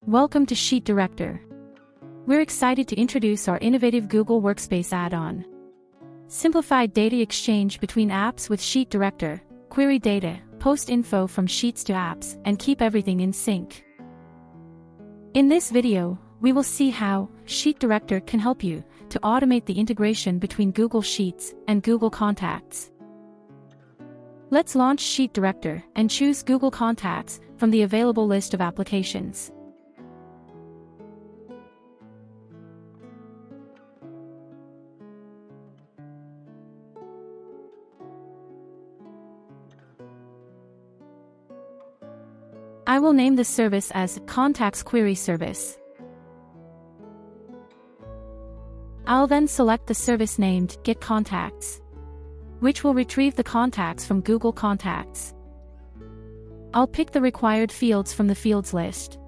Welcome to Sheet Director. We're excited to introduce our innovative Google Workspace add-on. Simplified data exchange between apps with Sheet Director, query data, post info from Sheets to apps, and keep everything in sync. In this video, we will see how Sheet Director can help you to automate the integration between Google Sheets and Google Contacts. Let's launch Sheet Director and choose Google Contacts from the available list of applications. I will name this service as Contacts Query Service. I'll then select the service named Get Contacts, which will retrieve the contacts from Google Contacts. I'll pick the required fields from the fields list.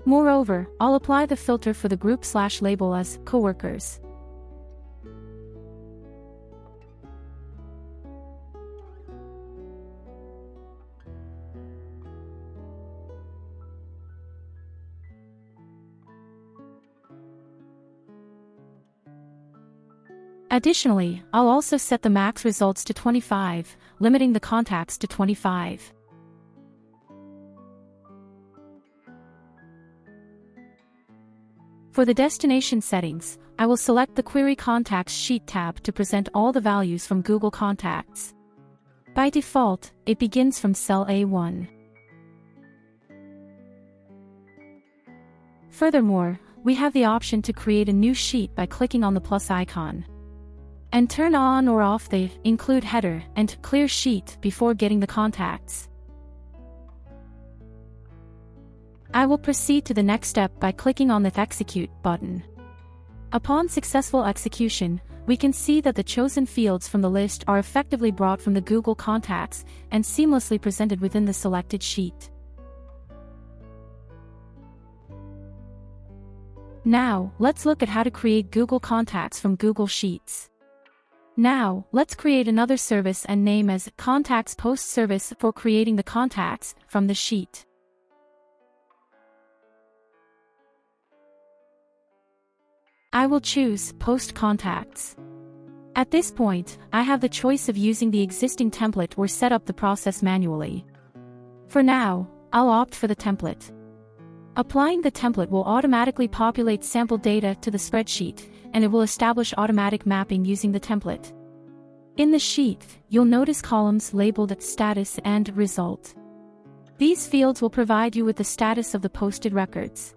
Moreover, I'll apply the filter for the group/label as Coworkers. Additionally, I'll also set the max results to 25, limiting the contacts to 25. For the destination settings, I will select the Query Contacts Sheet tab to present all the values from Google Contacts. By default, it begins from cell A1. Furthermore, we have the option to create a new sheet by clicking on the plus icon, and turn on or off the Include Header and Clear Sheet before getting the contacts. I will proceed to the next step by clicking on the Execute button. Upon successful execution, we can see that the chosen fields from the list are effectively brought from the Google Contacts and seamlessly presented within the selected sheet. Now, let's look at how to create Google Contacts from Google Sheets. Now, let's create another service and name as Contacts Post Service for creating the contacts from the sheet. I will choose Post Contacts. At this point, I have the choice of using the existing template or set up the process manually. For now, I'll opt for the template. Applying the template will automatically populate sample data to the spreadsheet, and it will establish automatic mapping using the template. In the sheet, you'll notice columns labeled Status and Result. These fields will provide you with the status of the posted records.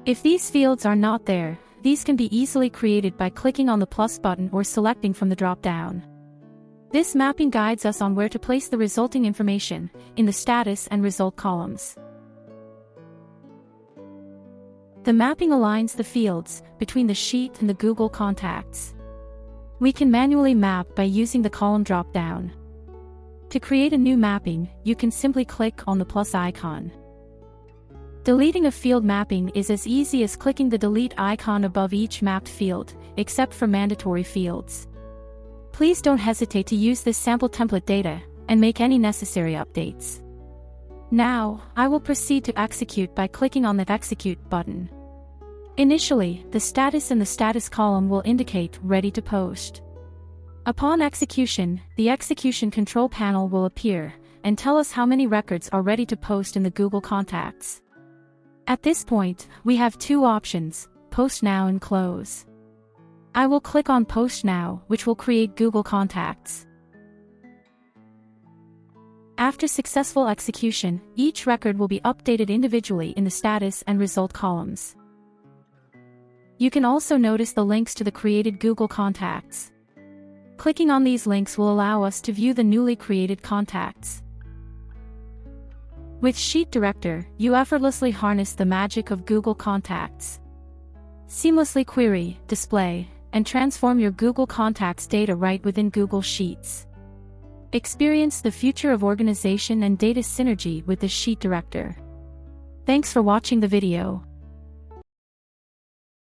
If these fields are not there, these can be easily created by clicking on the plus button or selecting from the drop-down. This mapping guides us on where to place the resulting information in the status and result columns. The mapping aligns the fields between the sheet and the Google Contacts. We can manually map by using the column drop-down. To create a new mapping, you can simply click on the plus icon. Deleting a field mapping is as easy as clicking the delete icon above each mapped field, except for mandatory fields. Please don't hesitate to use this sample template data and make any necessary updates. Now, I will proceed to execute by clicking on the Execute button. Initially, the status in the status column will indicate Ready to Post. Upon execution, the Execution Control panel will appear and tell us how many records are ready to post in the Google Contacts. At this point, we have two options, Post Now and Close. I will click on Post Now, which will create Google Contacts. After successful execution, each record will be updated individually in the status and result columns. You can also notice the links to the created Google Contacts. Clicking on these links will allow us to view the newly created contacts. With Sheet Director, you effortlessly harness the magic of Google Contacts. Seamlessly query, display, and transform your Google Contacts data right within Google Sheets. Experience the future of organization and data synergy with the Sheet Director. Thanks for watching the video.